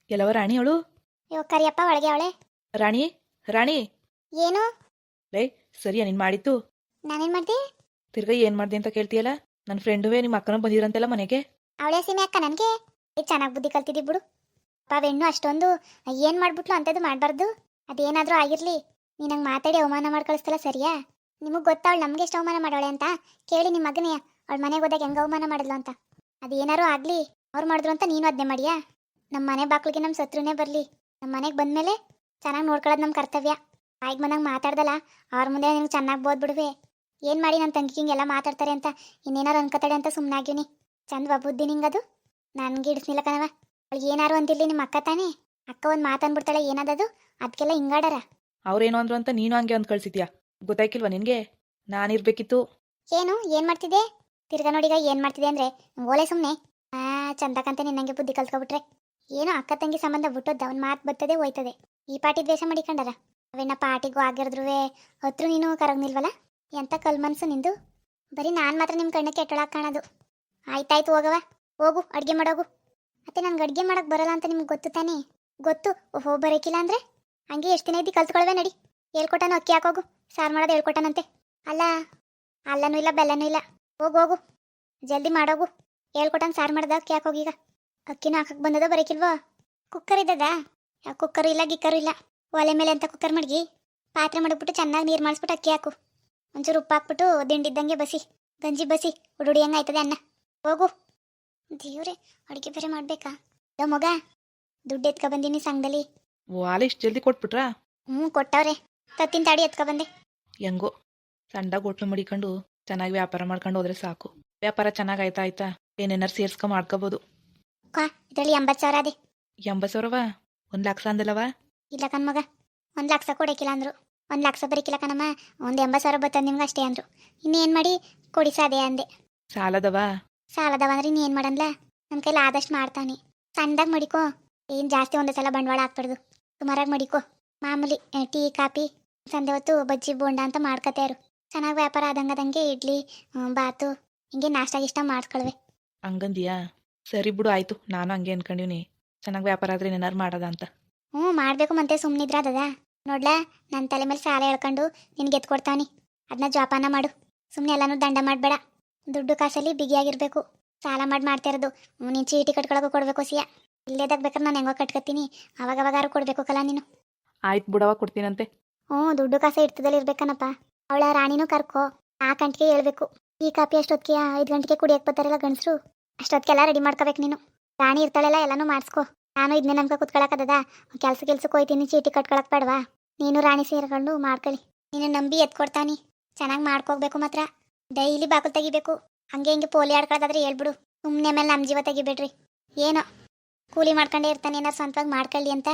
ಎಲ್ಲವ ರಾಣಿ ಅವಳು? ಇವ ಕರಿಯಪ್ಪ ಒಳಗೆ ಅವಳೆ. ರಾಣಿ ರಾಣಿ ಏನು? ಲೇ, ಸರಿಯಾ ನೀನು ಮಾಡಿತ್ತು? ನಾನೇನ್ ಮಾಡ್ದೆ? ತಿರ್ಗಾ ಏನು ಮಾಡ್ದೆ ಅಂತ ಕೇಳ್ತೀಯಲ್ಲ? ನನ್ನ ಫ್ರೆಂಡುವೇ ನಿಮ್ಮ ಅಕ್ಕನ ಬಂದಿರಂತೆಲ್ಲ ಮನೆಗೆ. ಅವಳೆ ಸೀಮೆ ಅಕ್ಕ ನನಗೆ ಚೆನ್ನಾಗಿ ಬುದ್ಧಿ ಕಲ್ತಿದ್ದಿ ಬಿಡು. ಹೆಣ್ಣು ಅಷ್ಟೊಂದು ಏನು ಮಾಡ್ಬಿಟ್ಲು ಅಂಥದ್ದು ಮಾಡಬಾರ್ದು. ಅದೇನಾದರೂ ಆಗಿರಲಿ, ನೀನು ನಂಗೆ ಮಾತಾಡಿ ಅವಮಾನ ಮಾಡಿ ಕಳಿಸ್ತಲ್ಲ ಸರಿಯಾ? ನಿಮಗೆ ಗೊತ್ತಾವಳು ನಮಗೆ ಎಷ್ಟು ಅವಮಾನ ಮಾಡೋಳೆ ಅಂತ. ಕೇಳಿ ನಿಮ್ಮ ಮಗನೇ ಅವಳ ಮನೆಗೆ ಹೋದಾಗ ಹೆಂಗೆ ಅವಮಾನ ಮಾಡಿದ್ಲು ಅಂತ. ಅದೇನಾರು ಆಗಲಿ, ಅವ್ರು ಮಾಡಿದ್ರು ಅಂತ ನೀನು ಅದನ್ನೇ ಮಾಡಿಯಾ? ನಮ್ಮ ಮನೆ ಬಾಕ್ಲಿಗೆ ನಮ್ಮ ಶತ್ರುನೇ ಬರಲಿ, ನಮ್ಮ ಮನೆಗೆ ಬಂದಮೇಲೆ ಚೆನ್ನಾಗಿ ನೋಡ್ಕೊಳ್ಳೋದು ನಮ್ಮ ಕರ್ತವ್ಯ. ಬಾಯಿಗೆ ಬಂದಂಗೆ ಮಾತಾಡ್ದಲ್ಲ, ಅವ್ರ ಮುಂದೆ ನಿಮ್ಗೆ ಚೆನ್ನಾಗಿ ಬೋದ್ಬಿಡುವೆ. ಏನು ಮಾಡಿ ನನ್ನ ತಂಗಿ ಹಿಂಗೆಲ್ಲ ಮಾತಾಡ್ತಾರೆ ಅಂತ ಇನ್ನೇನಾರು ಅನ್ಕೋತಾಳೆ ಅಂತ ಸುಮ್ಮನೆ ಆಗ್ಯೂನಿ. ಚಂದವ ಬುದ್ಧಿ ನಿಂಗದು? ನನಗೆ ಇಡಿಸ್ನಿಲ್ಲ ಕಣವ. ಅವಳಿಗೆ ಏನಾರು ಅಂತಿರ್ಲಿ, ನಿಮ್ಮ ಅಕ್ಕ ತಾನೇ, ಅಕ್ಕ ಒಂದು ಮಾತನ್ಬಿಡ್ತಾಳೆ ಏನದದು, ಅದಕ್ಕೆಲ್ಲ ಹಿಂಗಾಡಾರ. ಅವ್ರೇನು ಅಂದ್ರು ಅಂತ ನೀನು ಹಂಗೆ ಅಂದ್ ಕಳ್ಸಿದ್ಯಾ? ಗೊತ್ತಾಯ್ಕಿಲ್ವಾ ನಿನಗೆ? ನಾನಿರ್ಬೇಕಿತ್ತು. ಏನು ಮಾಡ್ತಿದ್ದೆ? ತಿರ್ಗಾ ನೋಡಿಗ ಏನು ಮಾಡ್ತಿದ್ದೆ ಅಂದರೆ ಓಲೆ ಸುಮ್ಮನೆ ಚಂದಕ್ಕಂತೆ ನಿನ್ನಂಗೆ ಬುದ್ಧಿ ಕಲ್ತ್ಕೊಬಿಟ್ರೆ. ಏನೋ ಅಕ್ಕ ತಂಗಿ ಸಂಬಂಧ ಬಿಟ್ಟೋದ ಅವ್ನ ಮಾತು ಬರ್ತದೆ ಹೋಯ್ತದೆ. ಈ ಪಾಟಿ ದ್ವೇಷ ಮಾಡಿಕೊಂಡಾರ. ಅವೇನ ಪಾಟಿಗೂ ಆಗಿರಿದ್ರು ಹತ್ರ ನೀನು ಕರಗ್ನಿಲ್ವಲ್ಲ? ಎಂಥ ಕಲ್ ಮನ್ಸು ನಿಂದು. ಬರೀ ನಾನು ಮಾತ್ರ ನಿಮ್ಮ ಕಣ್ಣಕ್ಕೆ ಕೆಟ್ಟೊಳಗೆ ಕಾಣೋದು. ಆಯ್ತಾಯ್ತು ಹೋಗವ, ಹೋಗು ಅಡುಗೆ ಮಾಡೋಗು. ಮತ್ತೆ ನನಗೆ ಅಡುಗೆ ಮಾಡೋಕೆ ಬರಲ್ಲ ಅಂತ ನಿಮ್ಗೆ ಗೊತ್ತು ತಾನೇ? ಗೊತ್ತು. ಓಹೋ, ಬರೋಕಿಲ್ಲ ಅಂದರೆ ಹಂಗೆ ಎಷ್ಟು ದಿನ ಇದ್ದು ಕಲ್ತ್ಕೊಳ್ವೆ ನಡಿ. ಹೇಳ್ಕೊಟ್ಟಾನು ಅಕ್ಕಿ ಹಾಕೋಗು, ಸಾರು ಮಾಡೋದು ಹೇಳ್ಕೊಟ್ಟಾನಂತೆ. ಅಲ್ಲ ಅಲ್ಲನೂ ಇಲ್ಲ ಬೆಲ್ಲನೂ ಇಲ್ಲ. ಹೋಗು ಹೋಗು ಜಲ್ದಿ ಮಾಡೋಗು. ಹೇಳ್ಕೊಟ್ಟಾನ ಸಾರು ಮಾಡ್ದ ಅಕ್ಕಿ ಹಾಕೋಗೀಗ. ಅಕ್ಕಿನೂ ಹಾಕಕ್ಕೆ ಬಂದದ ಬರೋಕಿಲ್ವೋ? ಕುಕ್ಕರ್ ಇದ್ದದ? ಯಾವ ಕುಕ್ಕರು ಇಲ್ಲ ಗಿಕ್ಕರು ಇಲ್ಲ. ಒಲೆ ಮೇಲೆ ಅಂತ ಕುಕ್ಕರ್ ಮಡ್ಗಿ ಪಾತ್ರೆ ಮಾಡಿಬಿಟ್ಟು ಚೆನ್ನಾಗಿ ನೀರು ಮಾಡಿಸ್ಬಿಟ್ಟು ಅಕ್ಕಿ ಹಾಕು. ಒಂಚೂರು ಉಪ್ಪು ಹಾಕ್ಬಿಟ್ಟು ದಿಂಡಿದ್ದಂಗೆ ಬಸಿ, ಗಂಜಿ ಬಸಿ, ಉಡುಡಿ ಹೆಂಗೆ ಆಯ್ತದೆ ಅನ್ನ. ಹೋಗು. ದೇವ್ರೆ, ಅಡುಗೆ ಬೇರೆ ಮಾಡಬೇಕಾ? ಮಗ ದುಡ್ಡು ಎತ್ಕೊ ಬಂದೀನಿ ಸಂಘದಲ್ಲಿ. ವಾಲೆ ಇಷ್ಟು ಜಲ್ದಿ ಕೊಟ್ಬಿಟ್ರಾ? ಕೊಟ್ಟವ್ರೆ. ತತ್ತಿನ ತಾಡಿ ಎತ್ಕೊ ಬಂದೆ. ಹೆಂಗೋ ಸಣ್ಣದಾಗಿ ಹೋಟ್ಲು ಮಡಿಕೊಂಡು ಚೆನ್ನಾಗಿ ವ್ಯಾಪಾರ ಮಾಡ್ಕೊಂಡು ಹೋದ್ರೆ ಸಾಕು. ವ್ಯಾಪಾರ ಚೆನ್ನಾಗಿ ಆಯ್ತಾ ಏನೇನಾರು ಸೇರ್ಸ್ಕೊ ಮಾಡ್ಕೋಬೋದು. ಇದರಲ್ಲಿ 80,000 ಅದೇ. 80,000ವಾ? 1,00,000 ಅಂದಲ್ಲವಾ? ಇಲ್ಲ ಕಣ್ ಮಗ, 1,00,000 ಕೊಡೋಕಿಲ್ಲ ಅಂದರು. 1,00,000 ಬರೀಕಿಲ್ಲ ಕಣಮ್ಮ, ಒಂದು 80,000 ಬರ್ತದೆ ನಿಮ್ಗೆ ಅಷ್ಟೇ ಅಂದರು. ಇನ್ನೇನು ಮಾಡಿ ಕೊಡಿ ಸಾದೆ ಅಂದೆ. ಸಾಲದವಾ? ಸಾಲದವ ಅಂದ್ರೆ ಇನ್ನೇನು ಮಾಡನ್ಲ, ನನ್ನ ಕೈಲಿ ಆದಷ್ಟು ಮಾಡ್ತಾನೆ. ಸಣ್ಣದಾಗಿ ಮಡಿಕೋ, ಏನು ಜಾಸ್ತಿ ಒಂದೇ ಸಲ ಬಂಡವಾಳ ಹಾಕ್ಬಾರ್ದು. ಸುಮಾರಾಗಿ ಮಡಿಕೋ. ಮಾಮೂಲಿ ಟೀ ಕಾಫಿ, ಸಂಜೆ ಹೊತ್ತು ಬಜ್ಜಿ ಬೋಂಡ ಅಂತ ಮಾಡ್ಕೊತಾರು. ಚೆನ್ನಾಗಿ ವ್ಯಾಪಾರ ಆದಂಗೆ ಇಡ್ಲಿ ಬಾತು ಹಿಂಗೆ ನಾಷ್ಟ ಗಿಷ್ಟ ಮಾಡ್ಕೊಳ್ವೆ. ಹಂಗಂದಿಯಾ? ಸರಿ ಬಿಡು, ಆಯಿತು. ನಾನು ಹಂಗೆ ಅನ್ಕೊಂಡಿವ್ನಿ, ಚೆನ್ನಾಗಿ ವ್ಯಾಪಾರ ಆದ್ರೆ ಏನಾರು ಮಾಡೋದ ಅಂತ. ಮಾಡಬೇಕು ಮತ್ತೆ ಸುಮ್ಮನಿದ್ರ ಅದದ. ನೋಡ್ಲಾ, ನನ್ನ ತಲೆ ಮೇಲೆ ಸಾಲ ಹೇಳ್ಕೊಂಡು ನಿನ್ಗೆ ಎತ್ಕೊಡ್ತಾನೆ. ಅದನ್ನ ಜೋಪಾನ ಮಾಡು. ಸುಮ್ಮನೆ ಎಲ್ಲನೂ ದಂಡ ಮಾಡಬೇಡ. ದುಡ್ಡು ಕಾಸಲ್ಲಿ ಬಿಗಿಯಾಗಿರ್ಬೇಕು. ಸಾಲ ಮಾಡ್ತಾ ಇರೋದು ನೀನು ಚೀಟಿ ಕಟ್ಕೊಳಕ್ಕೆ ಕೊಡಬೇಕು ಸಿಯಾ. ಇಲ್ಲೇದಾಗ ಬೇಕಾದ್ರೆ ನಾನು ಹೆಂಗೋ ಕಟ್ಕೊತೀನಿ, ಅವಾಗವಾಗಾರು ಕೊಡಬೇಕು ಕಲ ನೀನು. ಆಯ್ತು ಬಿಡವ, ಕೊಡ್ತೀನಂತೆ. ದುಡ್ಡು ಕಾಸ ಇಡ್ತದಲ್ಲಿ ಇರ್ಬೇಕನಪ್ಪ. ಅವಳ ರಾಣಿನೂ ಕರ್ಕೋ. 4 ಗಂಟೆಗೆ ಹೇಳ್ಬೇಕು. ಈ ಕಾಪಿ ಅಷ್ಟೊತ್ತಿಗೆ 5 ಗಂಟೆಗೆ ಕುಡಿಯಕ್ಕೆ ಬರ್ತಾರಲ್ಲ ಗಂಡಸರು, ಅಷ್ಟೊತ್ತಿಗೆಲ್ಲ ರೆಡಿ ಮಾಡ್ಕೋಬೇಕು ನೀನು. ರಾಣಿ ಇರ್ತಾಳೆಲ್ಲ ಎಲ್ಲನೂ ಮಾಡಿಸ್ಕೋ. ನಾನು ಇದನ್ನೇ ನಮ್ಗೆ ಕುತ್ಕೊಳಕ್ಕದ, ಕೆಲ್ಸಕ್ಕೆ ಹೋಯ್ತೀನಿ, ಚೀಟಿ ಕಟ್ಕೊಳಕ್ ಬೇಡವಾ? ನೀನು ರಾಣಿ ಸೇರ್ಕೊಂಡು ಮಾಡ್ಕೊಳ್ಳಿ. ನೀನು ನಂಬಿ ಎತ್ಕೊಡ್ತಾನೆ. ಚೆನ್ನಾಗಿ ಮಾಡ್ಕೋಗ್ಬೇಕು ಮಾತ್ರ. ಡೈಲಿ ಬಾಕಲು ತೆಗಿಬೇಕು. ಹಂಗೆ ಹಿಂಗೆ ಪೋಲಿ ಆಡ್ಕೊಳ್ಳೋದಾದ್ರೆ ಹೇಳ್ಬಿಡು. ಸುಮ್ಮನೆ ಮೇಲೆ ನಮ್ಮ ಜೀವ ತೆಗಿಬೇಡ್ರಿ. ಏನೋ ಕೂಲಿ ಮಾಡ್ಕೊಂಡೇ ಇರ್ತಾನೆ, ಏನಾರು ಸ್ವಂತವಾಗಿ ಮಾಡ್ಕೊಳ್ಳಿ ಅಂತ,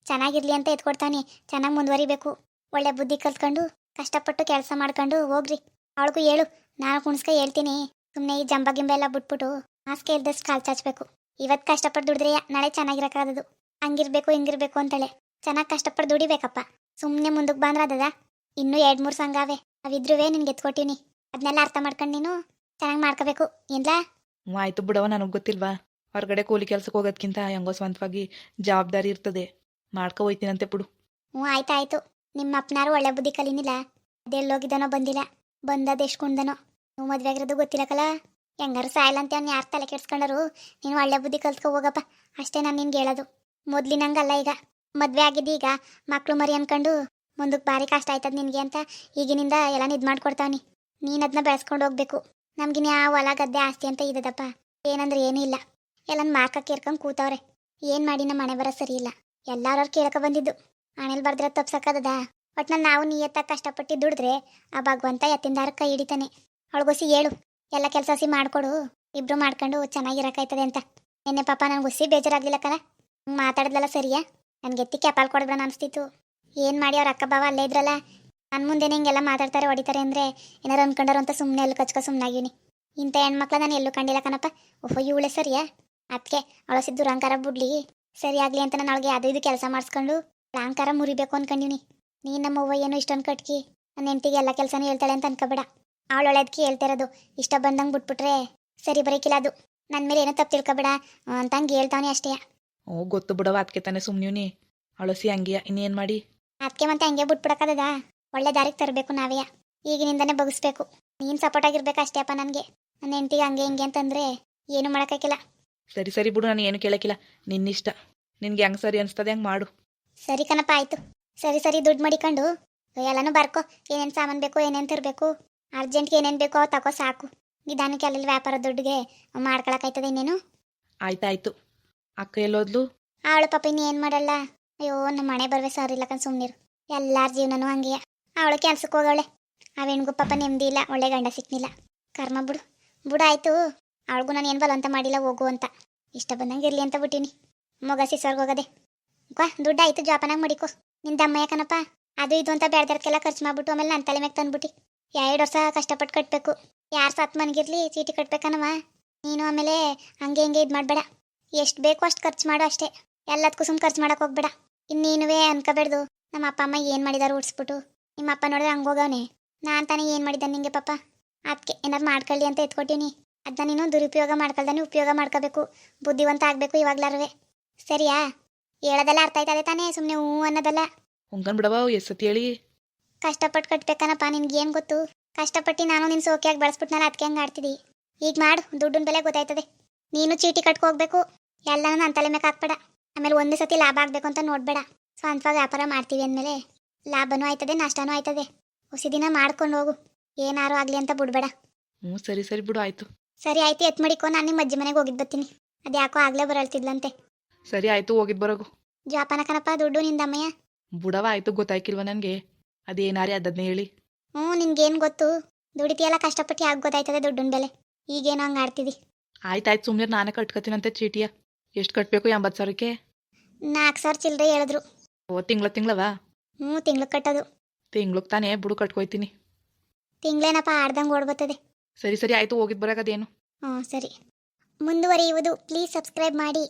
ಚೆನ್ನಾಗಿರ್ಲಿ ಅಂತ ಎತ್ಕೊಡ್ತಾನೆ. ಚೆನ್ನಾಗಿ ಮುಂದುವರಿಬೇಕು. ಒಳ್ಳೆ ಬುದ್ಧಿ ಕಲ್ತ್ಕೊಂಡು ಕಷ್ಟಪಟ್ಟು ಕೆಲಸ ಮಾಡ್ಕೊಂಡು ಹೋಗ್ರಿ. ಅವಳಿಗೂ ಹೇಳು, ನಾನು ಕುಣಿಸ್ಕ ಹೇಳ್ತೀನಿ. ಸುಮ್ಮನೆ ಈ ಜಂಬ ಗಿಂಬ ಎಲ್ಲ ಬಿಟ್ಬಿಟ್ಟು ಹಾಸಿಗೆ ಇಲ್ದಷ್ಟು ಕಾಲು ಚಾಚಬೇಕು. ಇವತ್ತು ಕಷ್ಟಪಟ್ಟು ದುಡಿದ್ರೆ ನಾಳೆ ಚೆನ್ನಾಗಿರಕ್ಕಾಗದು. ಹಂಗಿರ್ಬೇಕು ಹಿಂಗಿರ್ಬೇಕು ಅಂತೇಳೆ ಚೆನ್ನಾಗಿ ಕಷ್ಟಪಟ್ಟು ದುಡಿಬೇಕಪ್ಪ. ಸುಮ್ಮನೆ ಮುಂದಕ್ಕೆ ಬಂದ್ರದದ. ಇನ್ನೂ 2-3 ಸಂಘ ಅವೆ, ಅವಿದ್ರುವೆ ನಿನ್ಗೆ ಎತ್ಕೊಟ್ಟಿನಿ. ಅದನ್ನೆಲ್ಲ ಅರ್ಥ ಮಾಡ್ಕೊಂಡು ನೀನು ಚೆನ್ನಾಗಿ ಮಾಡ್ಕೋಬೇಕು. ಏನ್ಲಾ? ಆಯ್ತು ಬಿಡವ, ನನಗೆ ಗೊತ್ತಿಲ್ವಾ? ಹೊರಗಡೆ ಕೂಲಿ ಕೆಲ್ಸಕ್ಕೆ ಹೋಗೋದ್ಕಿಂತ ಹೆಂಗೋ ಸ್ವಂತವಾಗಿ ಜವಾಬ್ದಾರಿ ಇರ್ತದೆ, ಮಾಡ್ಕೊ ಹೋಯ್ತೀನಂತೆ ಬಿಡು. ಆಯ್ತಾಯ್ತು. ನಿಮ್ಮ ಅಪ್ಪನಾರು ಒಳ್ಳೆ ಬುದ್ಧಿ ಕಲೀನಿಲ್ಲ. ಅದೆಲ್ಲೋಗಿದ್ದಾನೋ ಬಂದಿಲ್ಲ, ಬಂದದೆಷ್ಟು ಕುಣ್ದನೋ. ನೀವು ಮದುವೆ ಆಗಿರೋದು ಗೊತ್ತಿಲ್ಲಕಲ್ಲ. ಹೆಂಗಾರು ಸಾಯಲ್ಲ ಅಂತ ಅವ್ನು ಯಾರು ತಲೆ ಕೆಡ್ಸ್ಕೊಂಡರು. ನೀನು ಒಳ್ಳೆ ಬುದ್ಧಿ ಕಲ್ತ್ಕೊ ಹೋಗಪ್ಪ, ಅಷ್ಟೇ ನಾನು ನಿನ್ಗೆ ಹೇಳೋದು. ಮೊದ್ಲಿನಂಗಲ್ಲ ಈಗ. ಮದುವೆ ಆಗಿದ್ದು ಈಗ ಮಕ್ಳು ಮರಿ ಅನ್ಕೊಂಡು ಮುಂದಕ್ಕೆ ಭಾರಿ ಕಷ್ಟ ಆಯ್ತದ ನಿನಗೆ ಅಂತ ಈಗಿನಿಂದ ಎಲ್ಲ ಇದು ಮಾಡ್ಕೊಡ್ತಾವನಿ. ನೀನು ಅದನ್ನ ಬೆಳೆಸ್ಕೊಂಡು ಹೋಗ್ಬೇಕು. ನಮ್ಗಿನ ಯಾವ ಹೊಲ ಗದ್ದೆ ಆಸ್ತಿ ಅಂತ ಇದದಪ್ಪ, ಏನಂದ್ರೆ ಏನೂ ಇಲ್ಲ. ಎಲ್ಲನ ಮಾರ್ಕಕ್ಕೆ ಕೇರ್ಕೊಂಡು ಕೂತವ್ರೆ. ಏನು ಮಾಡಿ ನಮ್ಮ ಮನೆ ಬರೋ ಸರಿ ಇಲ್ಲ. ಎಲ್ಲಾರು ಕೇಳಕ್ಕೆ ಬಂದಿದ್ದು, ಆಮೇಲೆ ಬರ್ದ್ರೆ ತಪ್ಸಕ್ಕದ. ಒಟ್ನಲ್ಲಿ ನಾವು ನಿಯತ್ತಾಗಿ ಕಷ್ಟಪಟ್ಟು ದುಡಿದ್ರೆ ಆ ಭಗವಂತ ಎತ್ತಿಂದಾರ ಕೈ ಹಿಡಿತಾನೆ. ಅವಳಿಗೊಸಿ ಹೇಳು, ಎಲ್ಲ ಕೆಲಸ ಸಿ ಮಾಡಿಕೊಡು, ಇಬ್ರು ಮಾಡ್ಕೊಂಡು ಚೆನ್ನಾಗಿರಕ್ಕಾಯ್ತದೆ ಅಂತ. ನಿನ್ನೆ ಪಾಪ ನನಗೆ ಹುಸಿ ಬೇಜಾರಾಗ್ಲಿಲ್ಲ ಕಲ, ಮಾತಾಡಿದ್ಲಲ್ಲ ಸರಿಯಾ? ನನಗೆ ಎತ್ತಿ ಕೆಪಾಲ್ ಕೊಡಬೇಡ ಅನಿಸ್ತಿತ್ತು. ಏನು ಮಾಡಿ ಅವ್ರ ಅಕ್ಕ ಬಾವ ಅಲ್ಲೇ ಇದ್ರಲ್ಲ, ನನ್ನ ಮುಂದೆನೇ ಹಿಂಗೆಲ್ಲ ಮಾತಾಡ್ತಾರೆ ಹೊಡಿತಾರೆ ಅಂದರೆ ಏನಾರು ಅನ್ಕೊಂಡರು ಅಂತ ಸುಮ್ಮನೆ ಎಲ್ಲೂ ಕಚ್ಕೊ ಸುಮ್ಮನಾಗಿನಿ. ಇಂಥ ಹೆಣ್ಮಕ್ಳ ನಾನು ಎಲ್ಲೂ ಕಂಡಿಲ್ಲ ಕಣಪ್ಪ. ಓಹೋ, ಇವಳೆ ಸರಿಯಾ? ಅದಕ್ಕೆ ಅವಳಸಿ ದುರಂಕಾರ ಬಿಡ್ಲಿ ಸರಿ ಆಗಲಿ ಅಂತ ನಾನು ಅವಳಿಗೆ ಅದು ಇದು ಕೆಲಸ ಮಾಡಿಸ್ಕೊಂಡು ಅಹಂಕಾರ ಮುರಿಬೇಕು ಅನ್ಕೊಂಡಿನಿ. ನೀನು ನಮ್ಮ ಅವ್ವ ಏನೋ ಇಷ್ಟೊಂದು ಕಟ್ಕಿ ನನ್ನ ಹೆಂಡತಿಗೆ ಎಲ್ಲ ಕೆಲಸನೂ ಹೇಳ್ತಾಳೆ ಅಂತ ಅನ್ಕೋಬೇಡ. ಅವಳು ಒಳ್ಳೆದಕ್ಕೆ ಹೇಳ್ತಿರೋದು. ಇಷ್ಟ ಬಂದಂಗೆ ಬಿಟ್ಬಿಟ್ರೆ ಸರಿ ಬರೋಕಿಲ್ಲ ಅದು. ನನ್ನ ಮೇಲೆ ಏನೋ ತಪ್ಪು ತಿಳ್ಕೊಬೇಡ ಅಂತ ಹಂಗೆ ಹೇಳ್ತಾವನಿ ಅಷ್ಟೇ. ಓ ಗೊತ್ತು ಬಿಡವ, ಅದಕ್ಕೆ ತಾನೇ ಸುಮ್ಮನೆ ಅಳಸಿ ಹಂಗೆಯ ಇನ್ನೇನು ಮಾಡಿ. ಅದಕ್ಕೆ ಮತ್ತೆ ಹಂಗೆ ಬಿಟ್ಬಿಡಕ್ಕದ. ಒಳ್ಳೆ ದಾರಿಗೆ ತರಬೇಕು ನಾವೇ, ಈಗಿನಿಂದನೇ ಬಗ್ಸ್ಬೇಕು. ನೀನು ಸಪೋರ್ಟ್ ಆಗಿರ್ಬೇಕು ಅಷ್ಟೇ ಅಪ್ಪ ನನಗೆ. ನನ್ನ ಹೆಂಡತಿಗೆ ಹಂಗೆ ಹಿಂಗೆ ಅಂತಂದರೆ ಏನು ಮಾಡೋಕ್ಕಾಗಿಲ್ಲ. ಸರಿ ಸರಿ ಬಿಡು, ನಾನು ಏನು ಕೇಳಕ್ಕಿಲ್ಲ, ನಿನ್ನಿಷ್ಟ. ನಿನ್ಗೆ ಹೆಂಗೆ ಸರಿ ಅನಿಸ್ತದೆ ಹಂಗೆ ಮಾಡು. ಸರಿ ಕಣಪ್ಪ, ಆಯಿತು. ಸರಿ ಸರಿ, ದುಡ್ಡು ಮಡಿಕೊಂಡು ಎಲ್ಲನೂ ಬರ್ಕೊ. ಏನೇನು ಸಾಮಾನು ಬೇಕು, ಏನೇನು ತರಬೇಕು, ಅರ್ಜೆಂಟ್ಗೆ ಏನೇನು ಬೇಕೋ ಅವು ತಗೋ ಸಾಕು. ನಿಧಾನಕ್ಕೆ ಅಲ್ಲಿ ವ್ಯಾಪಾರ ದುಡ್ಡಿಗೆ ಮಾಡ್ಕೊಳಕ್ಕಾಯ್ತದೆ ಇನ್ನೇನು. ಆಯ್ತಾಯ್ತು. ಅಕ್ಕ ಎಲ್ಲೋದ್ಲು? ಅವಳು ಪಾಪ ಇನ್ನೇನು ಮಾಡಲ್ಲ. ಅಯ್ಯೋ ನಮ್ಮ ಮನೆ ಬರವೆ ಸರ್ ಇಲ್ಲ ಕಣ್, ಸುಮ್ಮನಿರು. ಎಲ್ಲಾರ ಜೀವನನೂ ಹಂಗೆಯ. ಅವಳು ಕೆಲ್ಸಕ್ಕೆ ಹೋಗವಳೆ. ಅವೇಣಿಗೂ ಪಾಪ ನೆಮ್ಮದಿ ಇಲ್ಲ, ಒಳ್ಳೆ ಗಂಡ ಸಿಕ್ನಿಲ್ಲ. ಕರ್ಮ ಬಿಡು. ಆಯಿತು. ಅವಳಿಗೂ ನಾನು ಏನು ಬಲವಂತ ಮಾಡಿಲ್ಲ ಹೋಗು ಅಂತ. ಇಷ್ಟ ಬಂದಂಗೆ ಇರಲಿ ಅಂತ ಬಿಟ್ಟಿನಿ. ಮಗ ಸಿಸರ್ಗೆ ಹೋಗದೆ ದುಡ್ಡು ಆಯಿತು, ಜೋಪಾನಾಗ ಮಡಿಕೋ. ನಿನ್ನ ದಮ್ಮಯ್ಯ ಕಣಪ್ಪ. ಅದು ಇದು ಅಂತ ಬೇಡ್ದರ್ಕೆಲ್ಲ ಖರ್ಚು ಮಾಡ್ಬಿಟ್ಟು ಆಮೇಲೆ ನನ್ನ ತಲೆ ಮ್ಯಾಗ ತಂದ್ಬಿಟ್ಟು 2 ವರ್ಷ ಕಷ್ಟಪಟ್ಟು ಕಟ್ಟಬೇಕು. ಯಾರು ಸತ್ ಮನಗಿರ್ಲಿ ಚೀಟಿ ಕಟ್ಬೇಕನವ. ನೀನು ಆಮೇಲೆ ಹಂಗೆ ಹಿಂಗೆ ಇದು ಮಾಡಬೇಡ. ಎಷ್ಟು ಬೇಕೋ ಅಷ್ಟು ಖರ್ಚು ಮಾಡು ಅಷ್ಟೇ. ಎಲ್ಲದಕ್ಕೂ ಸುಮ್ಮನೆ ಖರ್ಚು ಮಾಡಕ್ಕೆ ಹೋಗ್ಬೇಡ. ಇನ್ನೀನುವೇ ಅನ್ಕೋಬೇಡ್ದು ನಮ್ಮ ಅಪ್ಪ ಅಮ್ಮ ಏನು ಮಾಡಿದಾರು ಉಡ್ಸ್ಬಿಟ್ಟು. ನಿಮ್ಮ ಅಪ್ಪ ನೋಡಿದ್ರೆ ಹಂಗೋಗವನೆ. ನಾನು ತಾನೇ ಏನು ಮಾಡಿದ್ದಾನೆ ನಿಂಗೆ ಪಾಪ. ಅದಕ್ಕೆ ಏನಾರು ಮಾಡ್ಕೊಳ್ಳಿ ಅಂತ ಎತ್ಕೊಟ್ಟಿನಿ. ಅದನ್ನ ನೀನು ದುರುಪಯೋಗ ಮಾಡ್ಕೊಳ್ದಾನೆ ಉಪಯೋಗ ಮಾಡ್ಕೋಬೇಕು. ಬುದ್ಧಿವಂತ ಆಗಬೇಕು ಇವಾಗ್ಲಾರುವೆ. ಸರಿಯಾ? ಹೇಳೋದೆಲ್ಲ ಅರ್ಥ ಆಯ್ತದೆ ತಾನೇ, ಸುಮ್ಮನೆ ಹ್ಞೂ ಅನ್ನೋದಲ್ಲ. ಹೊಂಗನ್ ಬಿಡವ, ಎಷ್ಟತಿ ಹೇಳಿ. ಕಷ್ಟಪಟ್ಟು ಕಟ್ಬೇಕನಪ್ಪ, ನಿನ್ಗೇನು ಗೊತ್ತು. ಕಷ್ಟಪಟ್ಟು ನಾನು ನಿನ್ನ ಸೋಕಿಯಾಗಿ ಬಳಸ್ಬಿಟ್ನಲ್ಲ, ಅದಕ್ಕೆ ಹಂಗೆ ಆಡ್ತಿದ್ದಿ. ಈಗ ಮಾಡು, ದುಡ್ಡಿನ ಬೆಲೆ ಗೊತ್ತಾಯ್ತದೆ. ನೀನು ಚೀಟಿ ಕಟ್ಕೊ ಹೋಗ್ಬೇಕು. ಎಲ್ಲನೂ ನನ್ನ ತಲೆ ಮೇಲೆ ಹಾಕ್ಬೇಡ. ಆಮೇಲೆ ಒಂದೇ ಸತಿ ಲಾಭ ಆಗಬೇಕು ಅಂತ ನೋಡಬೇಡ. ಸ್ವಂತವಾಗಿ ವ್ಯಾಪಾರ ಮಾಡ್ತೀವಿ ಅಂದಮೇಲೆ ಲಾಭನೂ ಆಯ್ತದೆ, ನಷ್ಟನೂ ಆಯ್ತದೆ. ಹೊಸ ದಿನ ಮಾಡ್ಕೊಂಡು ಹೋಗು. ಏನಾರು ಆಗಲಿ ಅಂತ ಬಿಡ್ಬೇಡ. ಹ್ಞೂ ಸರಿ ಸರಿ ಬಿಡು, ಆಯಿತು. ಸರಿ ಆಯ್ತು, ಎತ್ ಮಡಿಕೋ. ನಾನು ನಿಮ್ಮ ಅಜ್ಜಿ ಮನೆಗೆ ಹೋಗಿದ್ದು ಬರ್ತೀನಿ. ಅದು ಯಾಕೋ ಆಗಲೇ ಬರಳ್ತಿದ್ಲಂತೆ. ಸರಿ ಆಯಿತು, ಹೋಗಿದ್ದು ಬರೋಗು. ಜೋಪಾನ ಕಣಪ್ಪ, ದುಡ್ಡು ನಿಂದಮ್ಮಯ್ಯ. ಬುಡವ, ಆಯಿತು, ಗೊತ್ತಾಯ್ಕಿಲ್ವ ನನಗೆ. ಅದೇನಾರಿ ಅದನ್ನೇ ಹೇಳಿ. ಹ್ಞೂ, ನಿನ್ಗೇನು ಗೊತ್ತು. ದುಡಿತೀಯಲ್ಲ ಕಷ್ಟಪಟ್ಟು ಯಾಕೆ ಗೊತ್ತಾಯ್ತದೆ ದುಡ್ಡಿನ ಬೆಲೆ. ಈಗೇನೋ ಹಂಗೆ ಆಡ್ತಿದ್ದಿ. ಆಯ್ತಾಯ್ತು, ಸುಮ್ಮನೆ ನಾನೇ ಕಟ್ಕೊತೀನಂತೆ ಚೀಟಿಯ. ಎಷ್ಟು ಕಟ್ಟಬೇಕು? 80,000ಕ್ಕೆ 4,000 ಚಿಲ್ಲರೆ ಹೇಳಿದ್ರು. ಓ ತಿಂಗಳವ? ಹ್ಞೂ, ತಿಂಗ್ಳು ಕಟ್ಟೋದು. ತಿಂಗ್ಳಿಗೆ ತಾನೇ ಬಿಡು, ಕಟ್ಕೊಯ್ತೀನಿ. ತಿಂಗಳೇನಪ್ಪ ಆಡ್ದಂಗೆ ಓಡ್ಬರ್ತದೆ. ಸರಿ ಸರಿ ಆಯಿತು, ಹೋಗಿದ್ದು ಬರೋಕದೇನು. ಹ್ಞೂ ಸರಿ. ಮುಂದುವರಿಯುವುದು. ಪ್ಲೀಸ್ ಸಬ್ಸ್ಕ್ರೈಬ್ ಮಾಡಿ.